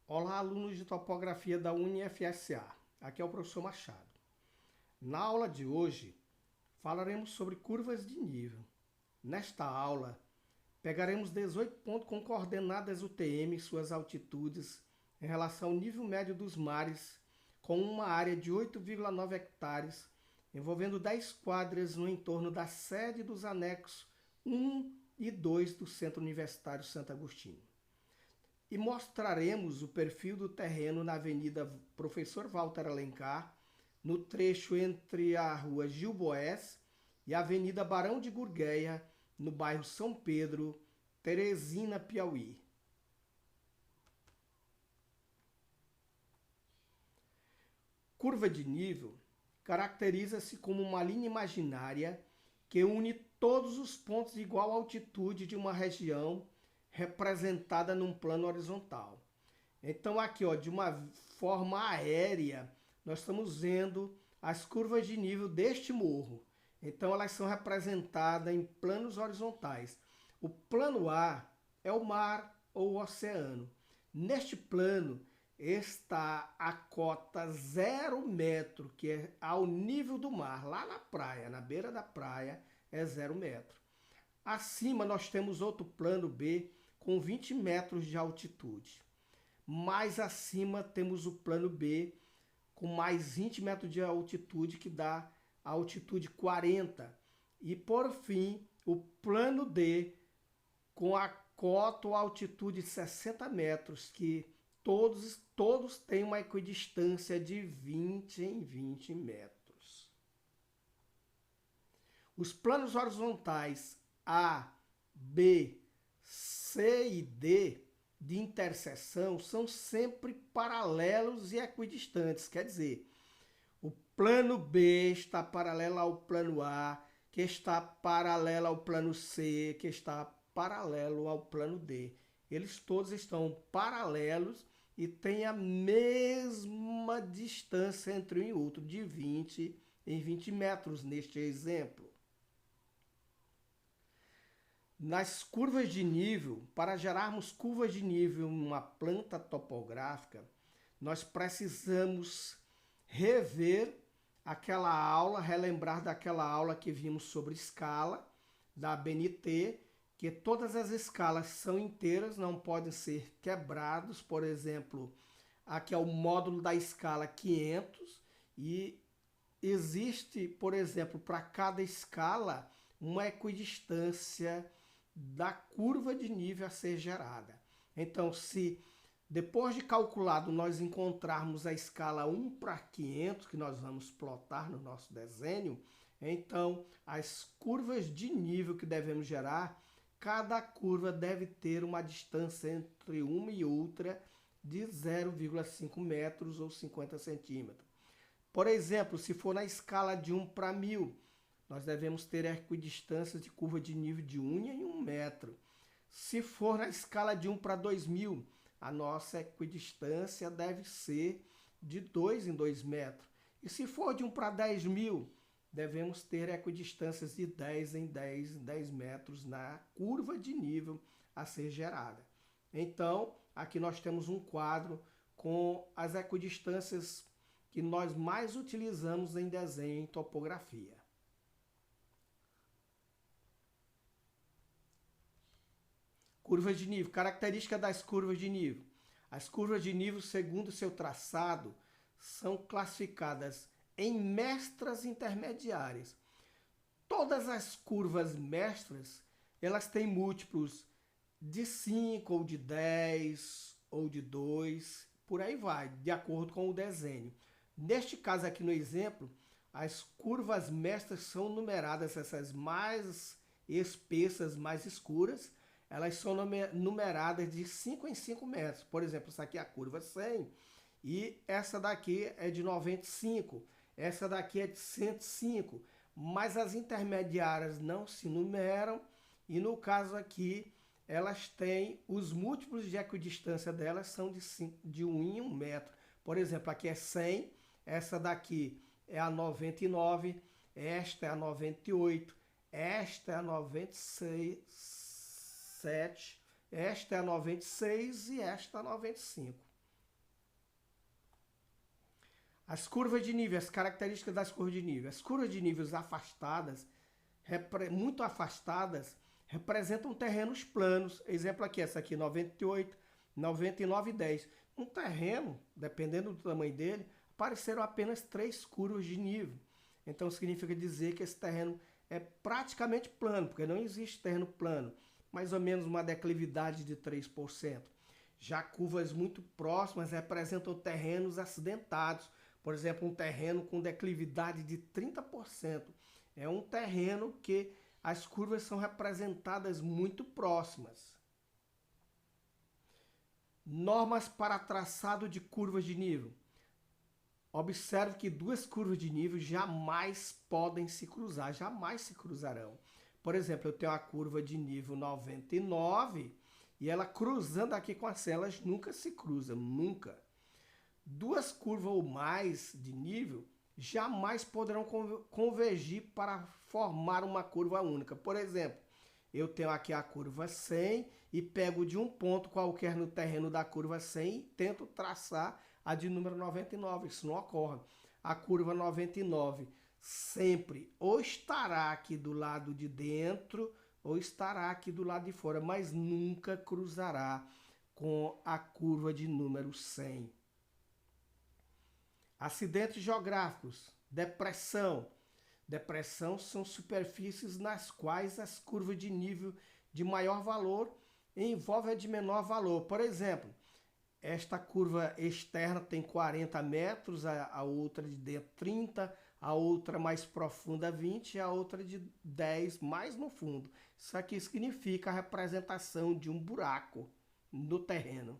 Olá, alunos de topografia da UniFSA. Aqui é o professor Machado. Na aula de hoje, falaremos sobre curvas de nível. Nesta aula, pegaremos 18 pontos com coordenadas UTM e suas altitudes em relação ao nível médio dos mares, com uma área de 8,9 hectares, envolvendo 10 quadras no entorno da sede dos anexos 1 e 2 do Centro Universitário Santo Agostinho. E mostraremos o perfil do terreno na Avenida Professor Walter Alencar, no trecho entre a Rua Gil Boés e a Avenida Barão de Gurgueia, no bairro São Pedro, Teresina, Piauí. Curva de nível caracteriza-se como uma linha imaginária que une todos os pontos de igual altitude de uma região representada num plano horizontal. Então aqui, ó, de uma forma aérea, nós estamos vendo as curvas de nível deste morro. Então elas são representadas em planos horizontais. O plano A é o mar ou o oceano. Neste plano está a cota 0 metro, que é ao nível do mar, lá na praia, na beira da praia, é 0 metro. Acima nós temos outro plano B, com 20 metros de altitude. Mais acima temos o plano B com mais 20 metros de altitude, que dá a altitude 40. E por fim, o plano D com a cota ou altitude 60 metros, que todos têm uma equidistância de 20 em 20 metros. Os planos horizontais A, B, C e D de interseção são sempre paralelos e equidistantes. Quer dizer, o plano B está paralelo ao plano A, que está paralelo ao plano C, que está paralelo ao plano D. Eles todos estão paralelos e têm a mesma distância entre um e outro, de 20 em 20 metros neste exemplo. Nas curvas de nível, para gerarmos curvas de nível em uma planta topográfica, nós precisamos rever aquela aula, relembrar daquela aula que vimos sobre escala da ABNT, que todas as escalas são inteiras, não podem ser quebrados. Por exemplo, aqui é o módulo da escala 500 e existe, por exemplo, para cada escala, uma equidistância da curva de nível a ser gerada. Então, se depois de calculado nós encontrarmos a escala 1:500, que nós vamos plotar no nosso desenho, então as curvas de nível que devemos gerar, cada curva deve ter uma distância entre uma e outra de 0,5 metros ou 50 centímetros. Por exemplo, se for na escala de 1:1000, nós devemos ter equidistâncias de curva de nível de unha em 1 metro. Se for na escala de 1:2000, a nossa equidistância deve ser de 2 em 2 metros. E se for de 1:10.000, devemos ter equidistâncias de 10 em 10 em 10 metros na curva de nível a ser gerada. Então, aqui nós temos um quadro com as equidistâncias que nós mais utilizamos em desenho em topografia. Curvas de nível. Característica das curvas de nível. As curvas de nível, segundo seu traçado, são classificadas em mestras intermediárias. Todas as curvas mestras, elas têm múltiplos de 5 ou de 10 ou de 2, por aí vai, de acordo com o desenho. Neste caso aqui no exemplo, as curvas mestras são numeradas, essas mais espessas, mais escuras, elas são numeradas de 5 em 5 metros. Por exemplo, essa aqui é a curva 100 e essa daqui é de 95, essa daqui é de 105, mas as intermediárias não se numeram e no caso aqui elas têm os múltiplos de equidistância delas são de 1 em 1 metro. Por exemplo, aqui é 100, essa daqui é a 99, esta é a 98, esta é a 96, esta é a 96 e esta é a 95. As curvas de nível, as características das curvas de nível. As curvas de níveis afastadas, muito afastadas, representam terrenos planos. Exemplo aqui, essa aqui 98, 99 e 10. Um terreno, dependendo do tamanho dele, apareceram apenas 3 curvas de nível. Então significa dizer que esse terreno é praticamente plano, porque não existe terreno plano. Mais ou menos uma declividade de 3%. Já curvas muito próximas representam terrenos acidentados. Por exemplo, um terreno com declividade de 30%. É um terreno que as curvas são representadas muito próximas. Normas para traçado de curvas de nível. Observe que duas curvas de nível jamais podem se cruzar, jamais se cruzarão. Por exemplo, eu tenho a curva de nível 99 e ela cruzando aqui com as celas nunca se cruzam, nunca. Duas curvas ou mais de nível jamais poderão convergir para formar uma curva única. Por exemplo, eu tenho aqui a curva 100 e pego de um ponto qualquer no terreno da curva 100 e tento traçar a de número 99. Isso não ocorre. A curva 99 sempre ou estará aqui do lado de dentro ou estará aqui do lado de fora, mas nunca cruzará com a curva de número 100. Acidentes geográficos, depressão. Depressão são superfícies nas quais as curvas de nível de maior valor envolvem a de menor valor. Por exemplo, esta curva externa tem 40 metros, a outra de dentro 30, a outra mais profunda 20 e a outra de 10 mais no fundo. Isso aqui significa a representação de um buraco no terreno.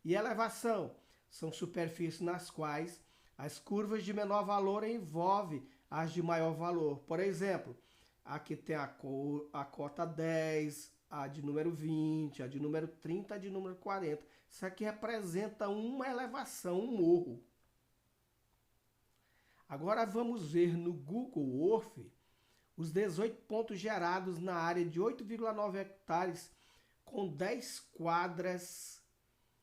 E elevação são superfícies nas quais as curvas de menor valor envolvem as de maior valor. Por exemplo, aqui tem a cota 10, a de número 20, a de número 30, a de número 40. Isso aqui representa uma elevação, um morro. Agora vamos ver no Google Earth os 18 pontos gerados na área de 8,9 hectares com 10 quadras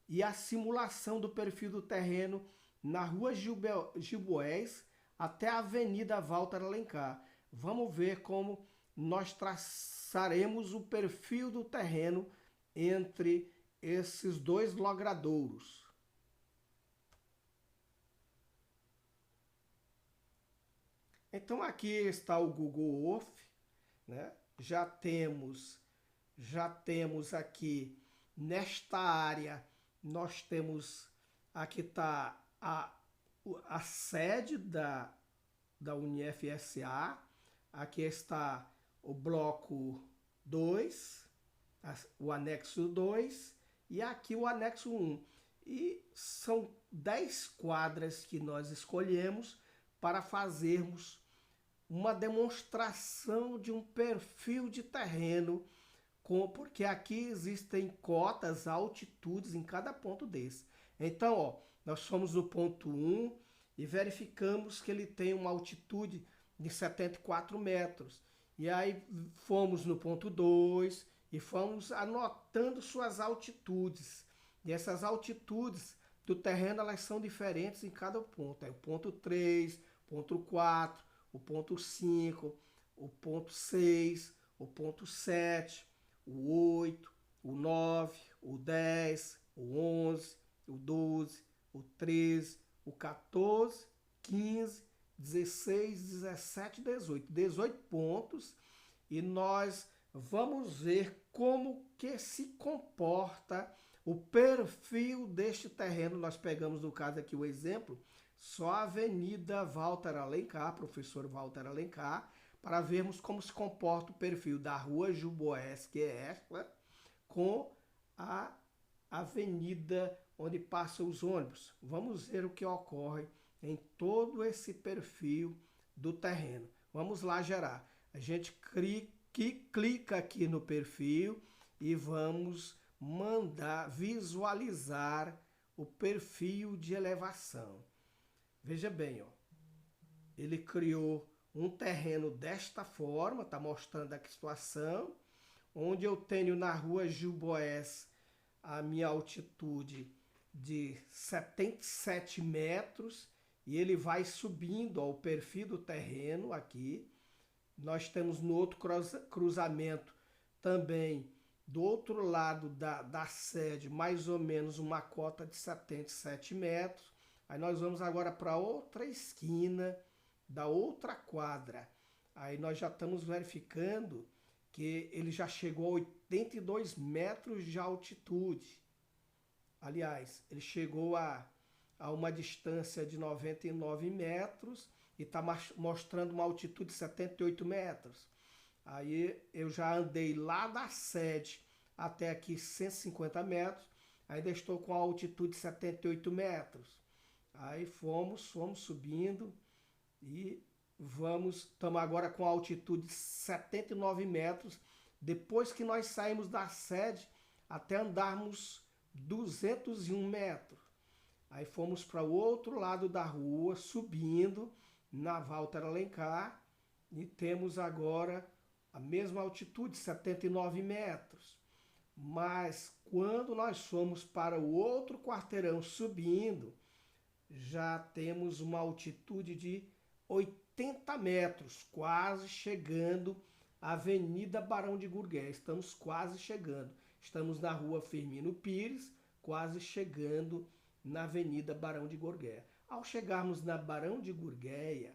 e a simulação do perfil do terreno na rua Gilboés até a Avenida Walter Alencar. Vamos ver como nós traçaremos o perfil do terreno entre esses dois logradouros. Então aqui está o Google Earth, né? Já temos aqui nesta área, nós temos, aqui está a sede da UniFSA, aqui está o bloco 2, o anexo 2 e aqui o anexo 1. E são 10 quadras que nós escolhemos para fazermos uma demonstração de um perfil de terreno, porque aqui existem cotas, altitudes em cada ponto desse. Então, ó, nós fomos no ponto 1 e verificamos que ele tem uma altitude de 74 metros. E aí fomos no ponto 2 e fomos anotando suas altitudes. E essas altitudes do terreno, elas são diferentes em cada ponto. É o ponto 3, ponto 4, o ponto 5, o ponto 6, o ponto 7, o 8, o 9, o 10, o 11, o 12, o 13, o 14, 15, 16, 17, 18. 18 pontos e nós vamos ver como que se comporta o perfil deste terreno. Nós pegamos, no caso aqui, o exemplo, só a Avenida Walter Alencar, professor Walter Alencar, para vermos como se comporta o perfil da rua Gilboés, que é esta, com a avenida onde passam os ônibus. Vamos ver o que ocorre em todo esse perfil do terreno. Vamos lá gerar. A gente clica aqui no perfil e vamos mandar visualizar o perfil de elevação. Veja bem, ó, ele criou um terreno desta forma, está mostrando aqui a situação, onde eu tenho na rua Gilboés a minha altitude de 77 metros e ele vai subindo ao perfil do terreno aqui. Nós temos no outro cruzamento também, do outro lado da sede, mais ou menos uma cota de 77 metros. Aí nós vamos agora para outra esquina da outra quadra. Aí nós já estamos verificando que ele já chegou a 82 metros de altitude. Aliás, ele chegou a uma distância de 99 metros e está mostrando uma altitude de 78 metros. Aí eu já andei lá da sede até aqui 150 metros, ainda estou com a altitude de 78 metros. Aí fomos subindo e estamos agora com a altitude de 79 metros, depois que nós saímos da sede até andarmos 201 metros. Aí fomos para o outro lado da rua, subindo na Walter Alencar, e temos agora a mesma altitude, 79 metros. Mas quando nós fomos para o outro quarteirão subindo, já temos uma altitude de 80 metros, quase chegando à Avenida Barão de Gurgué. Estamos quase chegando. Estamos na rua Firmino Pires, quase chegando na Avenida Barão de Gurgué. Ao chegarmos na Barão de Gurgueia,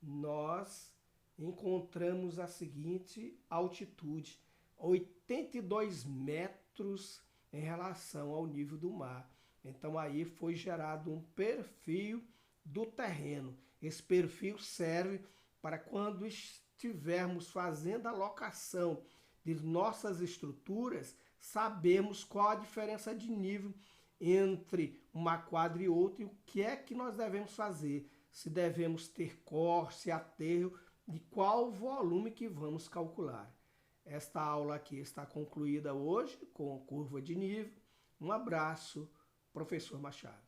nós encontramos a seguinte altitude, 82 metros em relação ao nível do mar. Então aí foi gerado um perfil do terreno. Esse perfil serve para quando estivermos fazendo a locação de nossas estruturas, sabemos qual a diferença de nível entre uma quadra e outra e o que é que nós devemos fazer. Se devemos ter corte, aterro e qual o volume que vamos calcular. Esta aula aqui está concluída hoje com curva de nível. Um abraço, professor Machado.